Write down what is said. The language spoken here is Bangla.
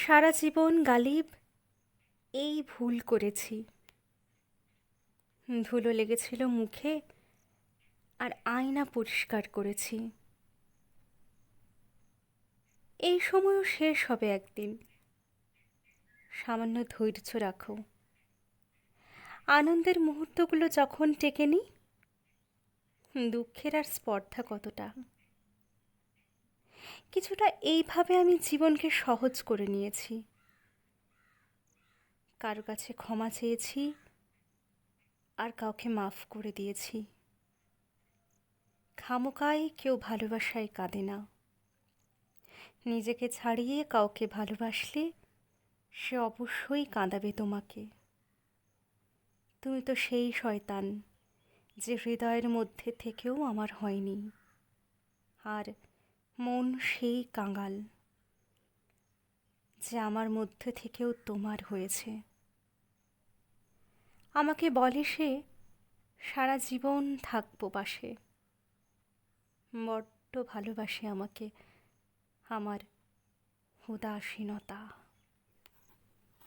সারা জীবন গালিব এই ভুল করেছি। ধুলো লেগেছিল মুখে আর আয়না পরিষ্কার করেছি। এই সময়ও শেষ হবে একদিন। সামান্য ধৈর্য রাখো। আনন্দের মুহূর্তগুলো যখন টেকেনি, দুঃখের আর স্পর্ধা কতটা। কিছুটা এইভাবে আমি জীবনকে সহজ করে নিয়েছি। কারো কাছে ক্ষমা চেয়েছি আর কাউকে মাফ করে দিয়েছি। খামোকায় কেউ ভালোবাসায় কাঁদে না। নিজেকে ছাড়িয়ে কাউকে ভালোবাসলে সে অবশ্যই কাঁদাবে তোমাকে। তুমি তো সেই শয়তান যে হৃদয়ের মধ্যে থেকেও আমার হয়নি, আর মন সেই কাঙাল যে আমার মধ্যে থেকেও তোমার হয়েছে। আমাকে বলে সে সারা জীবন থাকবো পাশে। বড্ড ভালোবাসে আমাকে আমার উদাসীনতা।